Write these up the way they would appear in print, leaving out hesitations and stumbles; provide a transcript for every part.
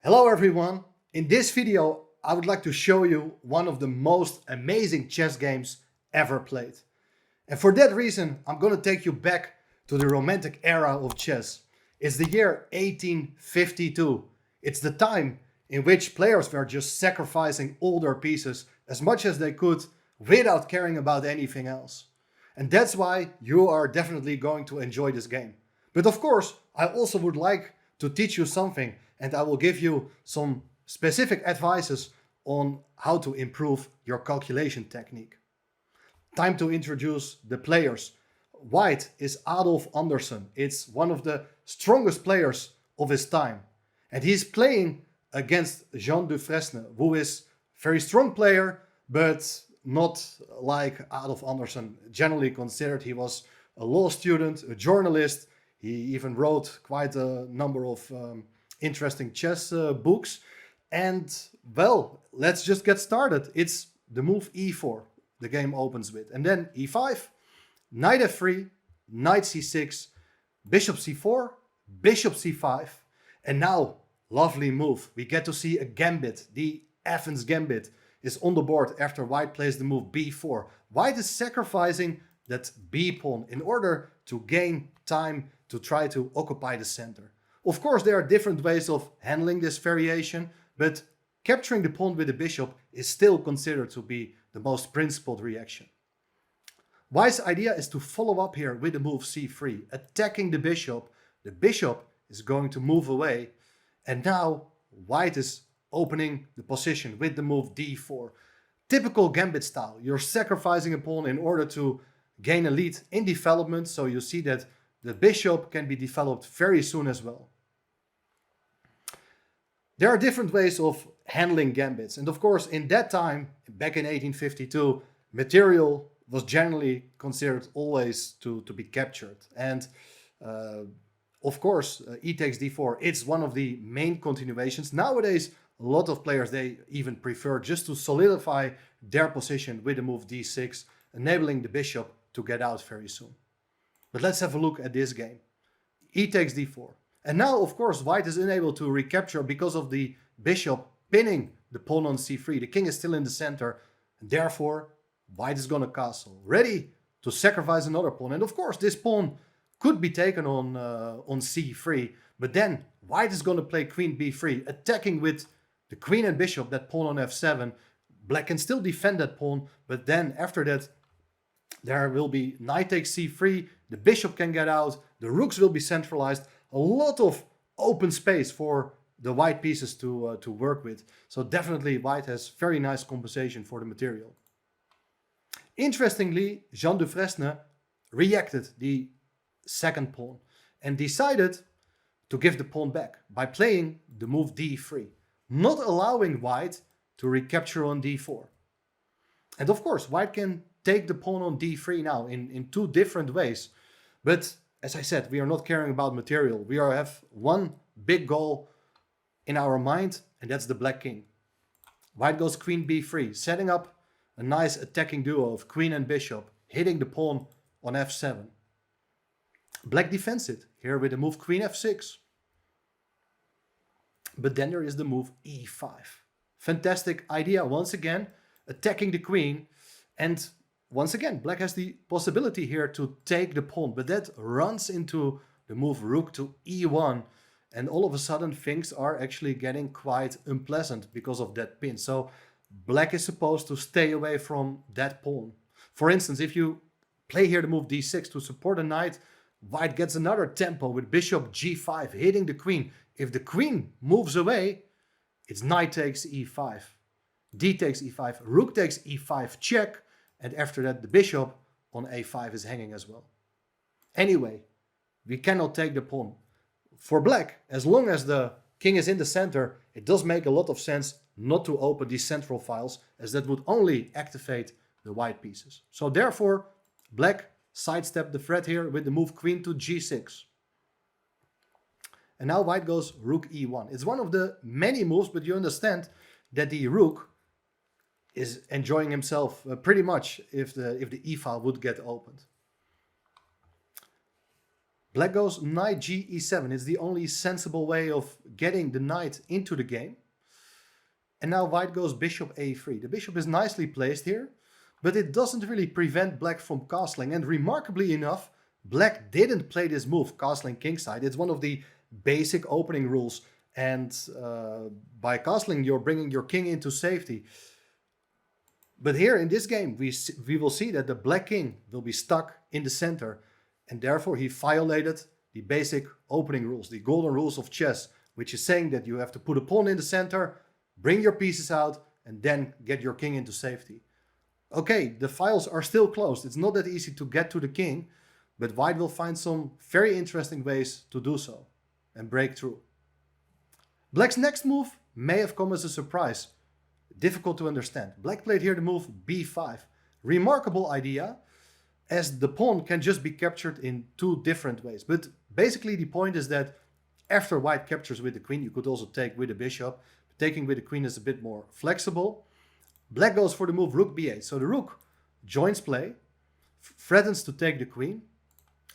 Hello everyone! In this video I would like to show you one of the most amazing chess games ever played. And for that reason I'm going to take you back to the romantic era of chess. It's the year 1852. It's the time in which players were just sacrificing all their pieces as much as they could without caring about anything else. And that's why you are definitely going to enjoy this game. But of course, I also would like to teach you something, and I will give you some specific advices on how to improve your calculation technique. Time to introduce the players. White is Adolf Anderssen. It's one of the strongest players of his time. And he's playing against Jean Dufresne, who is a very strong player, but not like Adolf Anderssen. Generally considered, he was a law student, a journalist. He even wrote quite a number of interesting chess books. And well, let's just get started. It's the move e4 the game opens with. And then e5, knight f3, knight c6, bishop c4, bishop c5. And now, lovely move. We get to see a gambit. The Athens gambit is on the board after white plays the move b4. White is sacrificing that b pawn in order to gain time to try to occupy the center. Of course, there are different ways of handling this variation, but capturing the pawn with the bishop is still considered to be the most principled reaction. White's idea is to follow up here with the move c3, attacking the bishop. The bishop is going to move away, and now white is opening the position with the move d4. Typical gambit style. You're sacrificing a pawn in order to gain a lead in development, so you see that the bishop can be developed very soon as well. There are different ways of handling gambits, and of course in that time, back in 1852, material was generally considered always to be captured. And of course, e takes d4, it's one of the main continuations. Nowadays, a lot of players, they even prefer just to solidify their position with the move d6, enabling the bishop to get out very soon. But let's have a look at this game. E takes d4. And now, of course, white is unable to recapture because of the bishop pinning the pawn on c3. The king is still in the center, and therefore white is going to castle, ready to sacrifice another pawn. And of course, this pawn could be taken on c3, but then white is going to play queen b3, attacking with the queen and bishop, that pawn on f7. Black can still defend that pawn, but then after that, there will be knight takes c3, the bishop can get out, the rooks will be centralized, a lot of open space for the white pieces to work with. So definitely white has very nice compensation for the material. Interestingly, Jean Dufresne reacted the second pawn and decided to give the pawn back by playing the move d3, not allowing white to recapture on d4. And of course, white can take the pawn on d3 now in two different ways. But as I said, we are not caring about material. We have one big goal in our mind, and that's the black king. White goes queen b3, setting up a nice attacking duo of queen and bishop, hitting the pawn on f7. Black defends it here with the move queen f6. But then there is the move e5. Fantastic idea once again, attacking the queen. And once again, black has the possibility here to take the pawn, but that runs into the move rook to e1. And all of a sudden things are actually getting quite unpleasant because of that pin. So black is supposed to stay away from that pawn. For instance, if you play here the move d6 to support a knight, white gets another tempo with bishop g5, hitting the queen. If the queen moves away, it's knight takes e5, d takes e5, rook takes e5 check, and after that the bishop on a5 is hanging as well. Anyway, we cannot take the pawn. For black, as long as the king is in the center, it does make a lot of sense not to open these central files, as that would only activate the white pieces. So therefore, black sidestepped the threat here with the move queen to g6. And now white goes rook e1. It's one of the many moves, but you understand that the rook is enjoying himself pretty much if the e file would get opened. Black goes knight g e7. It's the only sensible way of getting the knight into the game. And now white goes bishop a3. The bishop is nicely placed here, but it doesn't really prevent black from castling. And remarkably enough, black didn't play this move, castling kingside. It's one of the basic opening rules. And by castling, you're bringing your king into safety. But here in this game, we will see that the black king will be stuck in the center. And therefore, he violated the basic opening rules, the golden rules of chess, which is saying that you have to put a pawn in the center, bring your pieces out, and then get your king into safety. Okay, the files are still closed. It's not that easy to get to the king, but white will find some very interesting ways to do so and break through. Black's next move may have come as a surprise. Difficult to understand. Black played here the move b5. Remarkable idea, as the pawn can just be captured in two different ways. But basically the point is that after white captures with the queen, you could also take with the bishop. Taking with the queen is a bit more flexible. Black goes for the move rook b8. So the rook joins play, threatens to take the queen,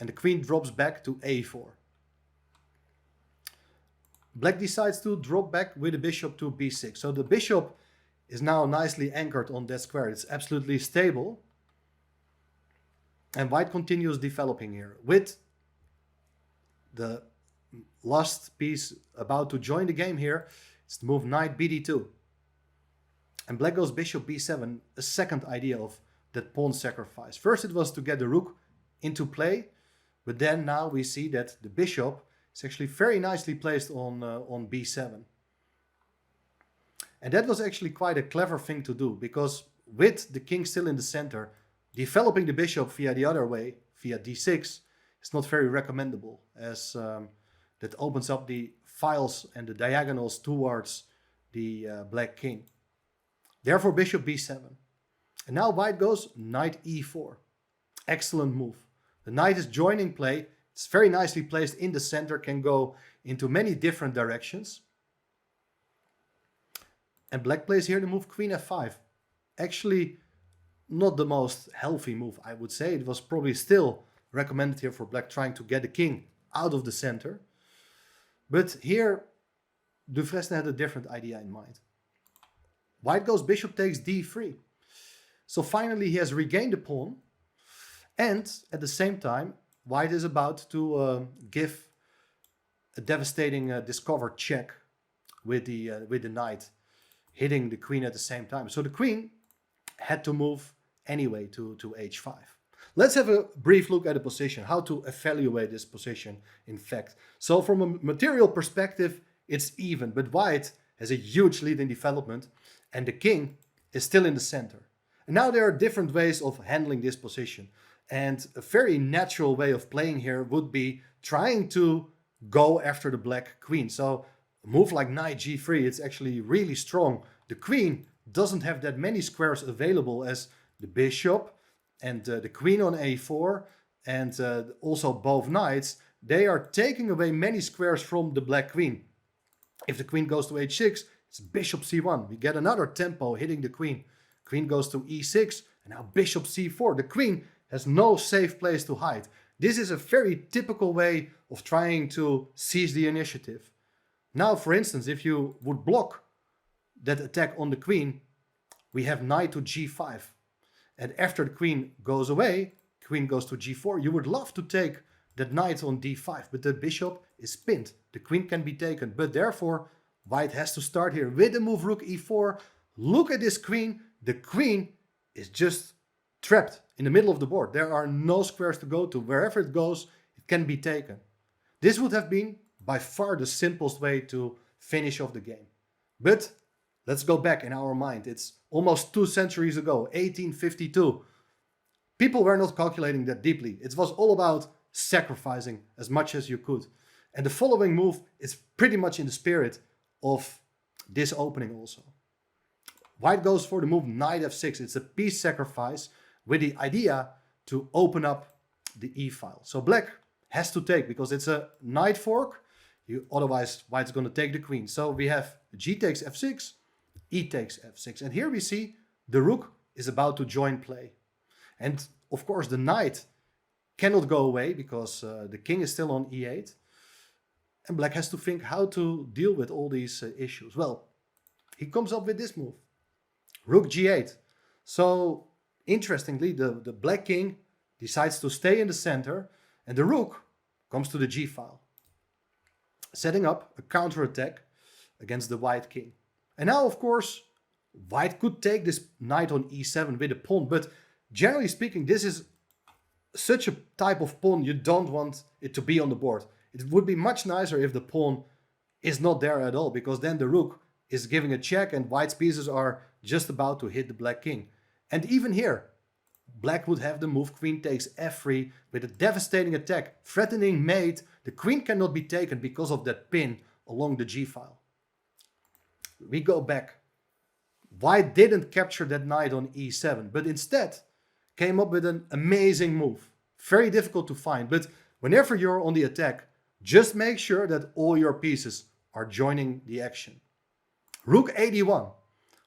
and the queen drops back to a4. Black decides to drop back with the bishop to b6. So the bishop is now nicely anchored on that square. It's absolutely stable. And white continues developing here with the last piece about to join the game here. It's the move knight bd2. And black goes bishop b7, a second idea of that pawn sacrifice. First it was to get the rook into play, but then now we see that the bishop is actually very nicely placed on b7. And that was actually quite a clever thing to do, because with the king still in the center, developing the bishop via the other way, via d6, is not very recommendable, as that opens up the files and the diagonals towards the black king. Therefore bishop b7. And now white goes knight e4. Excellent move. The knight is joining play. It's very nicely placed in the center, can go into many different directions. And black plays here the move queen f5. Actually not the most healthy move, I would say. It was probably still recommended here for black, trying to get the king out of the center. But here Dufresne had a different idea in mind. White goes bishop takes d3. So finally he has regained the pawn, and at the same time white is about to give a devastating discovered check with the knight hitting the queen at the same time. So the queen had to move anyway to h5. Let's have a brief look at the position, how to evaluate this position in fact. So from a material perspective, it's even, but white has a huge lead in development and the king is still in the center. And now there are different ways of handling this position. And a very natural way of playing here would be trying to go after the black queen. So a move like knight g3, it's actually really strong. The queen doesn't have that many squares available as the bishop and the queen on a4 and also both knights. They are taking away many squares from the black queen. If the queen goes to h6, it's bishop c1. We get another tempo hitting the queen. Queen goes to e6 and now bishop c4. The queen has no safe place to hide. This is a very typical way of trying to seize the initiative. Now, for instance, if you would block that attack on the queen, we have knight to g5. And after the queen goes away, queen goes to g4. You would love to take that knight on d5, but the bishop is pinned. The queen can be taken, but therefore white has to start here with the move rook e4. Look at this queen. The queen is just trapped in the middle of the board. There are no squares to go to. Wherever it goes, it can be taken. This would have been by far the simplest way to finish off the game. But let's go back in our mind. It's almost 2 centuries ago, 1852. People were not calculating that deeply. It was all about sacrificing as much as you could. And the following move is pretty much in the spirit of this opening also. White goes for the move knight f6. It's a piece sacrifice with the idea to open up the e-file. So black has to take because it's a knight fork. Otherwise white's going to take the queen. So we have g takes f6, e takes f6. And here we see the rook is about to join play. And of course the knight cannot go away because the king is still on e8. And black has to think how to deal with all these issues. Well, he comes up with this move. Rook g8. So, interestingly, the black king decides to stay in the center and the rook comes to the g file, setting up a counterattack against the white king. And now, of course, white could take this knight on e7 with a pawn, but generally speaking, this is such a type of pawn you don't want it to be on the board. It would be much nicer if the pawn is not there at all, because then the rook is giving a check and white's pieces are just about to hit the black king. And even here, black would have the move queen takes f3 with a devastating attack, threatening mate. The queen cannot be taken because of that pin along the g file. We go back. White didn't capture that knight on e7, but instead came up with an amazing move. Very difficult to find, but whenever you're on the attack, just make sure that all your pieces are joining the action. Rook 81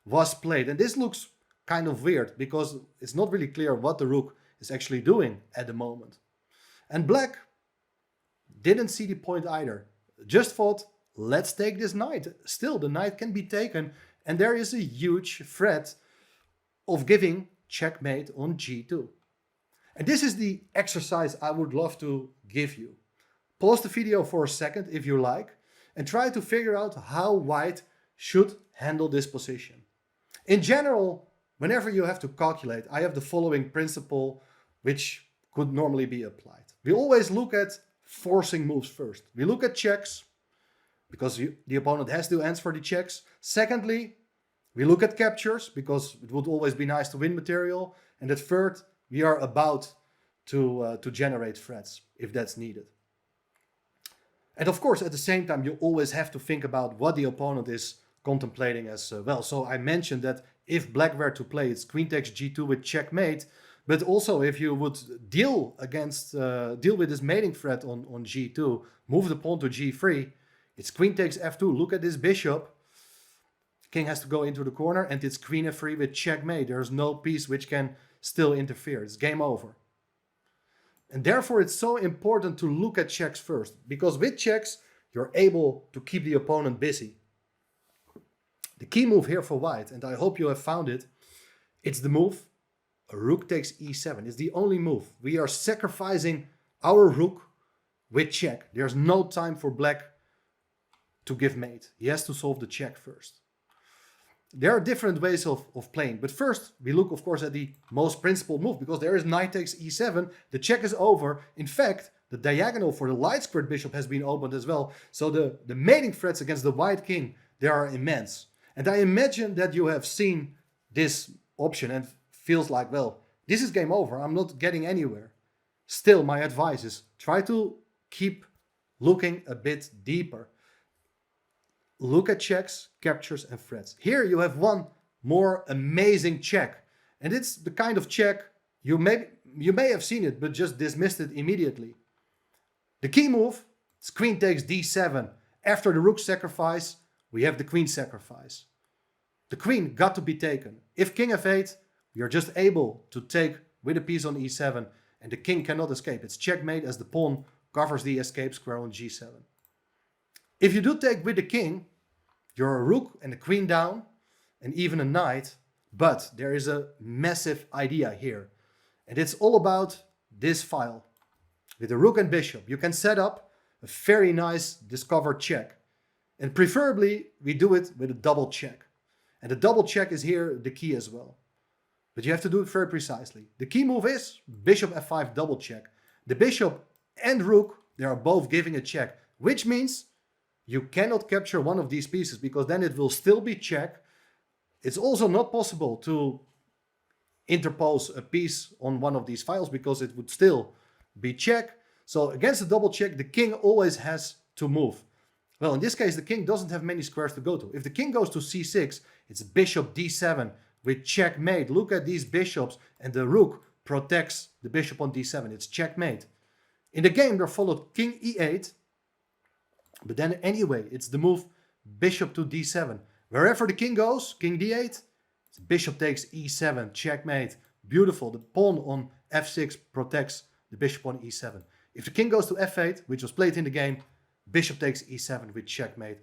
was played, and this looks kind of weird because it's not really clear what the rook is actually doing at the moment. And black didn't see the point either. Just thought, let's take this knight. Still, the knight can be taken, and there is a huge threat of giving checkmate on g2. And this is the exercise I would love to give you. Pause the video for a second if you like, and try to figure out how white should handle this position. In general, whenever you have to calculate, I have the following principle which could normally be applied. We always look at forcing moves first. We look at checks, because the opponent has to answer the checks. Secondly, we look at captures, because it would always be nice to win material. And at third, we are about to generate threats, if that's needed. And of course, at the same time, you always have to think about what the opponent is contemplating as well. So I mentioned that if black were to play, it's queen takes g2 with checkmate. But also, if you would deal with this mating threat on g2, move the pawn to g3, it's queen takes f2. Look at this bishop. King has to go into the corner, and it's queen f3 with checkmate. There's no piece which can still interfere. It's game over. And therefore, it's so important to look at checks first, because with checks, you're able to keep the opponent busy. The key move here for white, and I hope you have found it, it's the move rook takes e7. It's the only move. We are sacrificing our rook with check. There's no time for black to give mate. He has to solve the check first. There are different ways of playing, but first we look, of course, at the most principled move, because there is knight takes e7. The check is over. In fact, the diagonal for the light squared bishop has been opened as well. So the mating threats against the white king, they are immense. And I imagine that you have seen this option and feels like, well, this is game over. I'm not getting anywhere. Still, my advice is try to keep looking a bit deeper. Look at checks, captures, and threats. Here you have one more amazing check. And it's the kind of check you may have seen it, but just dismissed it immediately. The key move is queen takes d7. After the rook sacrifice, we have the queen sacrifice. The queen got to be taken. If king f8, we are just able to take with a piece on e7, and the king cannot escape. It's checkmate as the pawn covers the escape square on g7. If you do take with the king, you're a rook and a queen down, and even a knight, but there is a massive idea here. And it's all about this file. With the rook and bishop, you can set up a very nice discovered check. And preferably, we do it with a double check. And the double check is here the key as well. But you have to do it very precisely. The key move is bishop f5 double check. The bishop and rook, they are both giving a check, which means you cannot capture one of these pieces, because then it will still be check. It's also not possible to interpose a piece on one of these files, because it would still be check. So against the double check, the king always has to move. Well, in this case, the king doesn't have many squares to go to. If the king goes to c6, it's bishop d7 with checkmate. Look at these bishops, and the rook protects the bishop on d7. It's checkmate. In the game, there followed king e8. But then anyway, it's the move bishop to d7. Wherever the king goes, king d8, bishop takes e7, checkmate. Beautiful. The pawn on f6 protects the bishop on e7. If the king goes to f8, which was played in the game, bishop takes e7 with checkmate.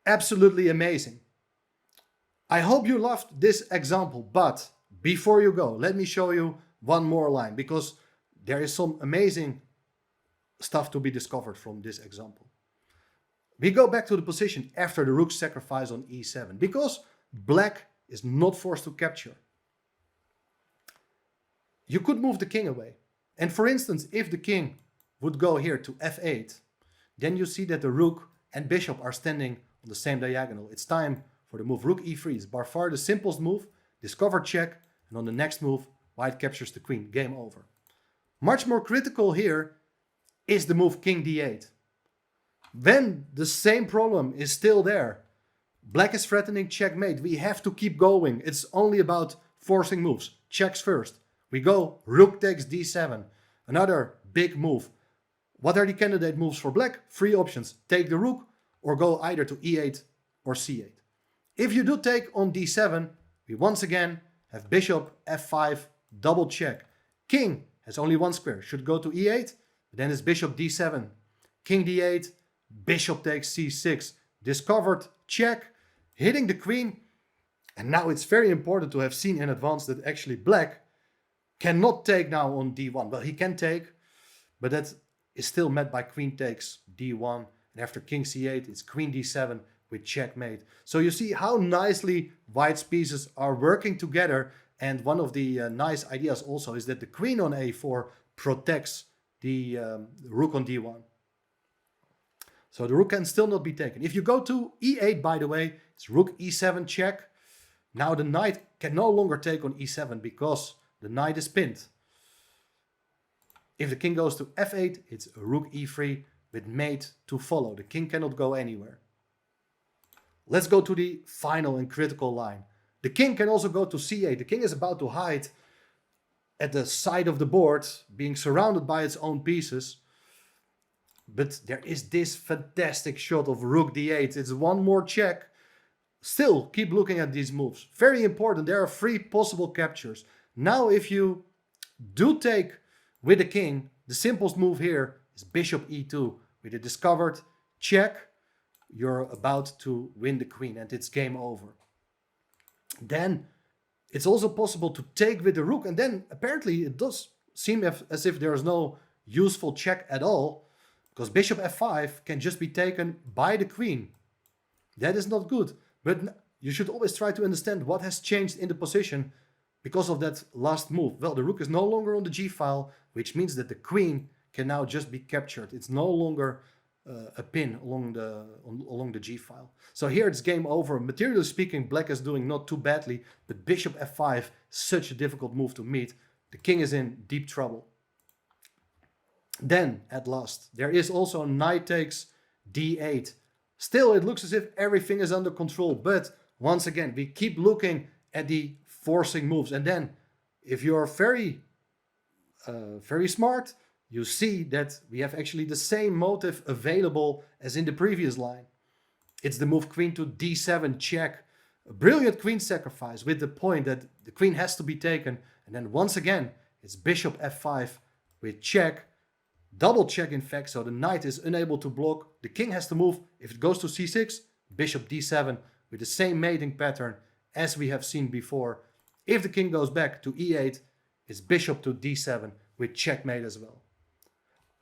Absolutely amazing. I hope you loved this example, but before you go, let me show you one more line, because there is some amazing stuff to be discovered from this example. We go back to the position after the rook sacrifice on e7, because black is not forced to capture. You could move the king away. And for instance, if the king would go here to f8, then you see that the rook and bishop are standing on the same diagonal. It's time for the move rook e3. It's by far the simplest move. Discover check, and on the next move, white captures the queen. Game over. Much more critical here is the move king d8. When the same problem is still there, black is threatening checkmate. We have to keep going. It's only about forcing moves. Checks first. We go rook takes d7. Another big move. What are the candidate moves for black? Three options. Take the rook or go either to e8 or c8. If you do take on d7, we once again have bishop f5, double check. King has only one square, should go to e8, then it's bishop d7, king d8, bishop takes c6, discovered check, hitting the queen. And now it's very important to have seen in advance that actually black cannot take now on d1. Well, he can take, but that is still met by queen takes d1. And after king c8, it's queen d7 with checkmate. So you see how nicely white's pieces are working together. And one of the nice ideas also is that the queen on a4 protects the rook on d1. So the rook can still not be taken. If you go to e8, by the way, it's rook e7 check. Now the knight can no longer take on e7 because the knight is pinned. If the king goes to f8, it's rook e3 with mate to follow. The king cannot go anywhere. Let's go to the final and critical line. The king can also go to c8. The king is about to hide at the side of the board, being surrounded by its own pieces. But there is this fantastic shot of rook d8. It's one more check. Still, keep looking at these moves. Very important. There are three possible captures. Now, if you do take with the king, the simplest move here is bishop e2 with a discovered check. You're about to win the queen and it's game over. Then it's also possible to take with the rook, and then apparently it does seem as if there is no useful check at all, because bishop f5 can just be taken by the queen. That is not good, but you should always try to understand what has changed in the position because of that last move. Well, the rook is no longer on the g-file, which means that the queen can now just be captured. It's no longer a pin along the g-file. So here it's game over. Materially speaking, black is doing not too badly, but bishop f5, such a difficult move to meet. The king is in deep trouble. Then, at last, there is also knight takes d8. Still, it looks as if everything is under control, but once again, we keep looking at the forcing moves. And then, if you're very smart, you see that we have actually the same motive available as in the previous line. It's the move queen to d7 check. A brilliant queen sacrifice with the point that the queen has to be taken. And then once again, it's bishop f5 with check. Double check, in fact, so the knight is unable to block. The king has to move. If it goes to c6, bishop d7 with the same mating pattern as we have seen before. If the king goes back to e8, it's bishop to d7 with checkmate as well.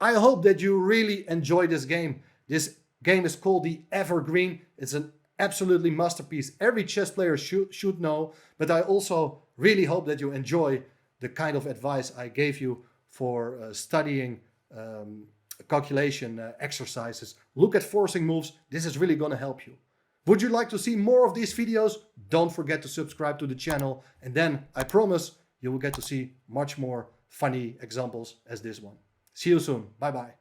I hope that you really enjoy this game. This game is called the Evergreen. It's an absolutely masterpiece. Every chess player should know, but I also really hope that you enjoy the kind of advice I gave you for studying calculation exercises. Look at forcing moves. This is really going to help you. Would you like to see more of these videos? Don't forget to subscribe to the channel, and then I promise you will get to see much more funny examples as this one. See you soon. Bye bye.